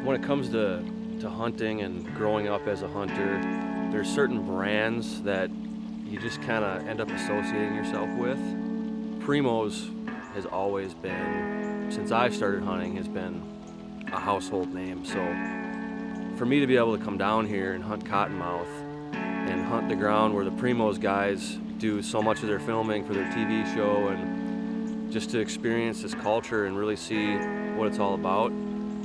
when it comes to hunting and growing up as a hunter, there's certain brands that you just kind of end up associating yourself with. Primos has always been, since I started hunting, has been a household name. So for me to be able to come down here and hunt Cottonmouth and hunt the ground where the Primos guys do so much of their filming for their TV show, and just to experience this culture and really see what it's all about,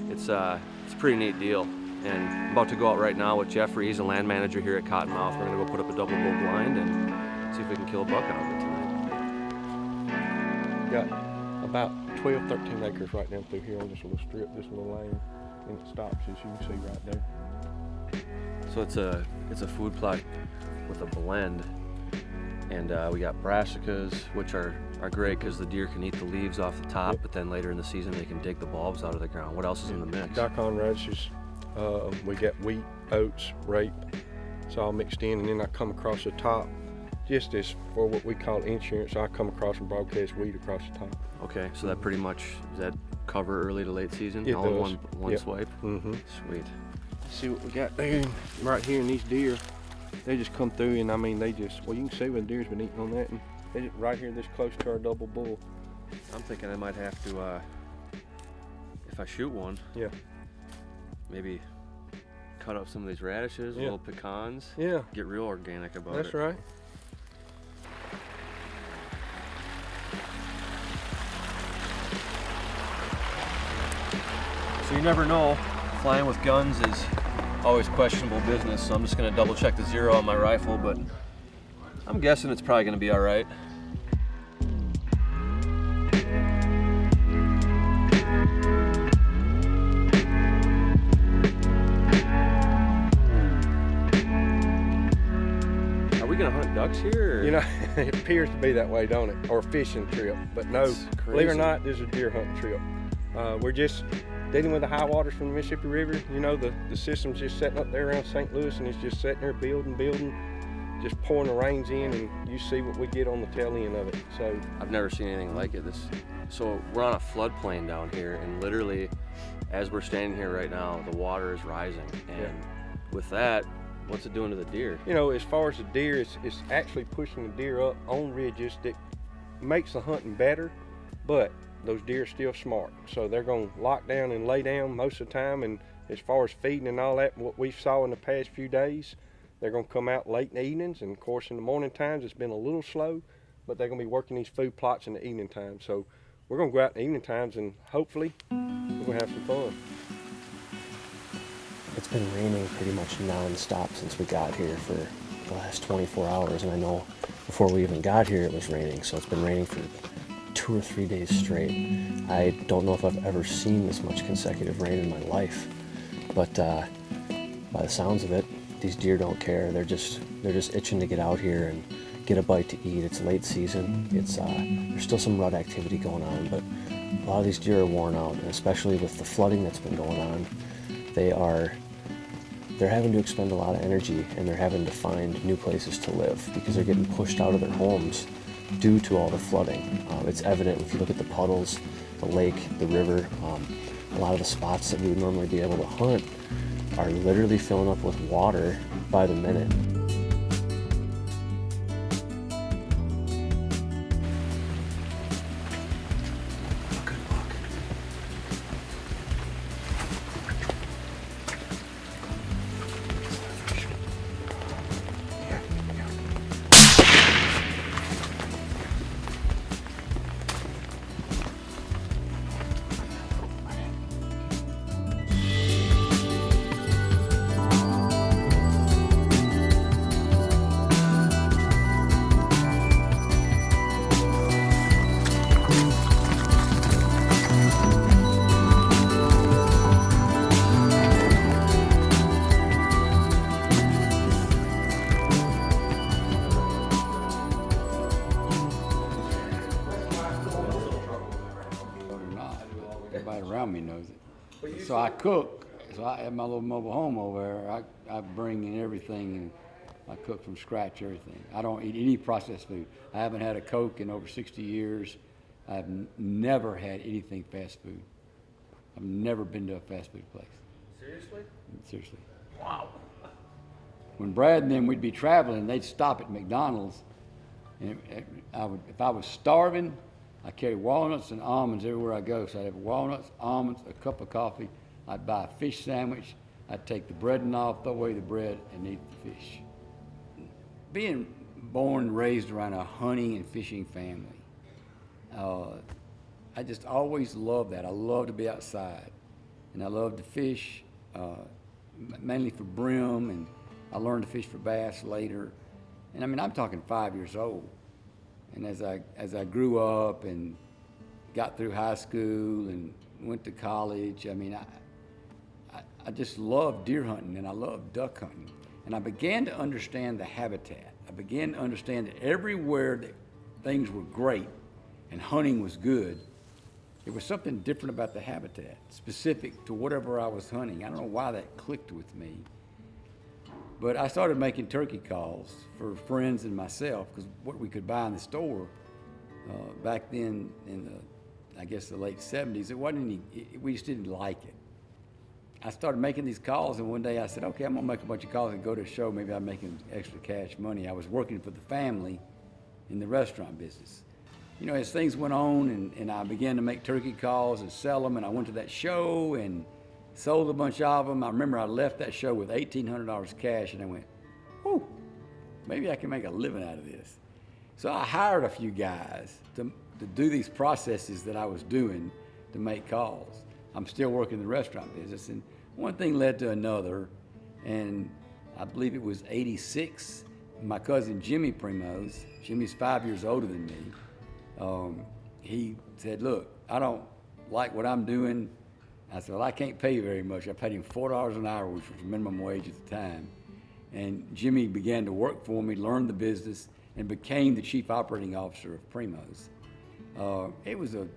it's a pretty neat deal. And I'm about to go out right now with Jeffrey. He's a land manager here at Cottonmouth. We're gonna go put up a double bull blind and see if we can kill a buck out of it tonight. Got about 12, 13 acres right down through here on this little strip, this little lane, and it stops, as you can see right there. So it's a food plot with a blend, and we got brassicas, which are great because the deer can eat the leaves off the top, but then later in the season they can dig the bulbs out of the ground. What else is in the mix? Daikon radishes. We got wheat, oats, rape. It's all mixed in, and then I come across the top, just as for what we call insurance, I come across and broadcast wheat across the top. Okay, so that pretty much, does that cover early to late season? It all in does. one swipe? Mm-hmm. Sweet. See what we got there, right here, in these deer, they just come through, and I mean, they just, well, you can see when the deer's been eating on that, and they just right here this close to our double bull. I'm thinking I might have to, if I shoot one, yeah, maybe cut up some of these radishes, little pecans, get real organic about it. That's right. So you never know, flying with guns is always questionable business, so I'm just gonna double check the zero on my rifle, but I'm guessing it's probably gonna be all right. Are we gonna hunt ducks here? Or? You know, it appears to be that way, don't it? Or a fishing trip, but no, believe it or not, this is a deer hunting trip. We're just dealing with the high waters from the Mississippi River. You know, the system's just setting up there around St. Louis, and it's just sitting there building, just pouring the rains in, and you see what we get on the tail end of it. So I've never seen anything like it. So we're on a floodplain down here, and literally, as we're standing here right now, the water is rising, and with that, what's it doing to the deer? You know, as far as the deer, it's actually pushing the deer up on ridges that makes the hunting better, but those deer are still smart. So they're gonna lock down and lay down most of the time, and as far as feeding and all that, what we saw in the past few days, they're gonna come out late in the evenings, and of course in the morning times it's been a little slow, but they're gonna be working these food plots in the evening time. So we're gonna go out in the evening times, and hopefully we're gonna have some fun. It's been raining pretty much non-stop since we got here for the last 24 hours, and I know before we even got here it was raining, so it's been raining for 2 or 3 days straight. I don't know if I've ever seen this much consecutive rain in my life, but by the sounds of it, these deer don't care. They're just itching to get out here and get a bite to eat. It's late season. It's there's still some rut activity going on, but a lot of these deer are worn out, and especially with the flooding that's been going on, they're having to expend a lot of energy, and they're having to find new places to live because they're getting pushed out of their homes due to all the flooding. It's evident if you look at the puddles, the lake, the river. A lot of the spots that we would normally be able to hunt are literally filling up with water by the minute. Around me knows it. So I cook. So I have my little mobile home over there. I bring in everything, and I cook from scratch everything. I don't eat any processed food. I haven't had a Coke in over 60 years. I've never had anything fast food. I've never been to a fast food place. Seriously? Seriously. Wow. When Brad and them, we'd be traveling, they'd stop at McDonald's, and if I was starving, I carried walnuts and almonds everywhere I go. So I'd have walnuts, almonds, a cup of coffee. I'd buy a fish sandwich. I'd take the breading off, throw away the bread, and eat the fish. Being born and raised around a hunting and fishing family, I just always loved that. I love to be outside, and I love to fish, mainly for brim, and I learned to fish for bass later. And I mean, I'm talking 5 years old. And as I grew up and got through high school and went to college, I mean, I just loved deer hunting and I loved duck hunting. And I began to understand the habitat. I began to understand that everywhere that things were great and hunting was good, there was something different about the habitat, specific to whatever I was hunting. I don't know why that clicked with me. But I started making turkey calls for friends and myself, because what we could buy in the store back then in the, I guess, the late 70s, it wasn't we just didn't like it. I started making these calls, and one day I said, okay, I'm gonna make a bunch of calls and go to a show. Maybe I'm making extra cash money. I was working for the family in the restaurant business. You know, as things went on and I began to make turkey calls and sell them, and I went to that show and sold a bunch of them. I remember I left that show with $1,800 cash, and I went, whew, maybe I can make a living out of this. So I hired a few guys to do these processes that I was doing to make calls. I'm still working in the restaurant business, and one thing led to another, and I believe it was '86. My cousin Jimmy Primos, Jimmy's 5 years older than me, he said, look, I don't like what I'm doing. I said, well, I can't pay you very much. I paid him $4 an hour, which was minimum wage at the time. And Jimmy began to work for me, learned the business, and became the chief operating officer of Primos. It was a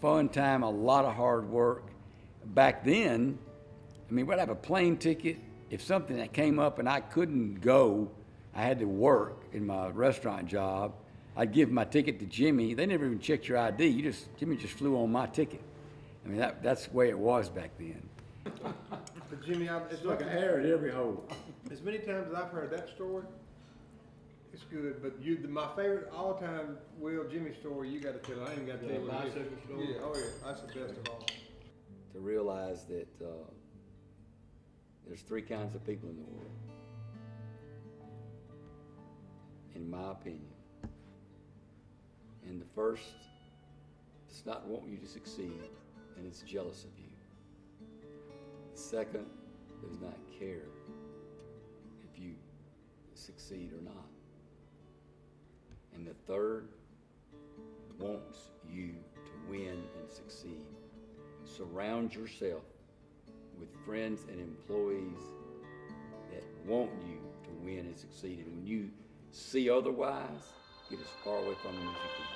fun time, a lot of hard work. Back then, I mean, we'd have a plane ticket. If something that came up and I couldn't go, I had to work in my restaurant job, I'd give my ticket to Jimmy. They never even checked your ID. Jimmy just flew on my ticket. I mean, that's the way it was back then. But Jimmy, It's like an air at every hole. as many times as I've heard that story, it's good. But my favorite all-time Will Jimmy story, you got to tell. I ain't got to tell you what it is. Yeah, oh yeah, that's the best of all. To realize that there's three kinds of people in the world, in my opinion. And the first does not want you to succeed, and it's jealous of you. The second does not care if you succeed or not. And the third wants you to win and succeed. Surround yourself with friends and employees that want you to win and succeed. And when you see otherwise, get as far away from them as you can.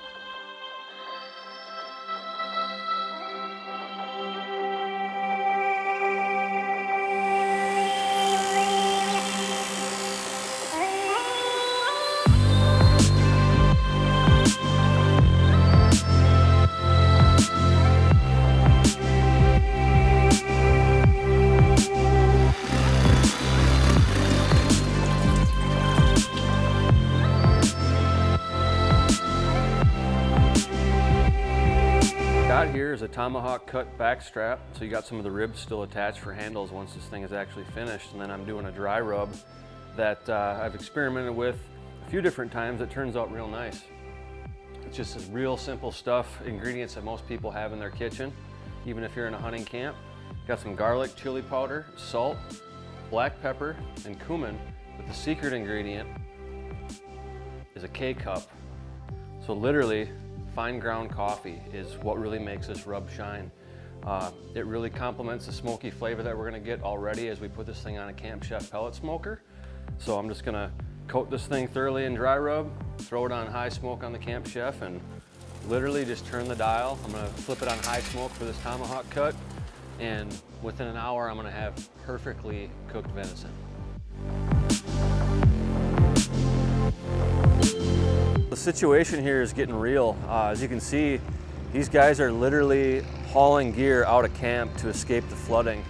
Here is a tomahawk cut back strap, so you got some of the ribs still attached for handles once this thing is actually finished. And then I'm doing a dry rub that I've experimented with a few different times. It turns out real nice. It's just some real simple stuff, ingredients that most people have in their kitchen, even if you're in a hunting camp. Got some garlic, chili powder, salt, black pepper, and cumin, but the secret ingredient is a K-cup. So literally, fine ground coffee is what really makes this rub shine. It really complements the smoky flavor that we're gonna get already as we put this thing on a Camp Chef pellet smoker. So I'm just gonna coat this thing thoroughly in dry rub, throw it on high smoke on the Camp Chef, and literally just turn the dial. I'm gonna flip it on high smoke for this tomahawk cut, and within an hour I'm gonna have perfectly cooked venison. The situation here is getting real. As you can see, these guys are literally hauling gear out of camp to escape the flooding.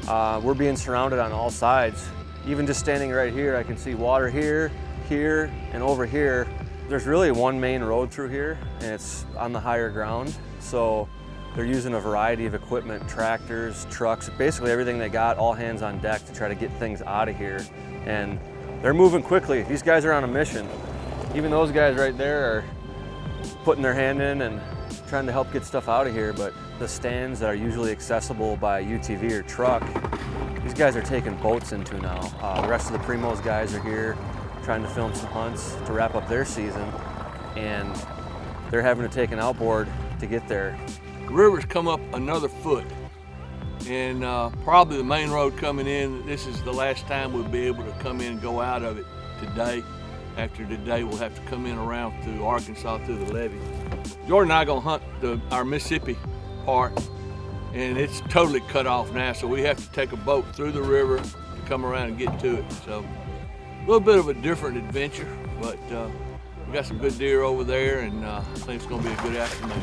We're being surrounded on all sides. Even just standing right here, I can see water here, here, and over here. There's really one main road through here, and it's on the higher ground. So they're using a variety of equipment, tractors, trucks, basically everything they got, all hands on deck to try to get things out of here. And they're moving quickly. These guys are on a mission. Even those guys right there are putting their hand in and trying to help get stuff out of here. But the stands that are usually accessible by UTV or truck, these guys are taking boats into now. The rest of the Primos guys are here trying to film some hunts to wrap up their season, and they're having to take an outboard to get there. The river's come up another foot, and probably the main road coming in, this is the last time we'll be able to come in and go out of it today. After today, we'll have to come in around through Arkansas through the levee. Jordan and I are gonna hunt our Mississippi part, and it's totally cut off now, so we have to take a boat through the river to come around and get to it. So a little bit of a different adventure, but we got some good deer over there, and I think it's gonna be a good afternoon.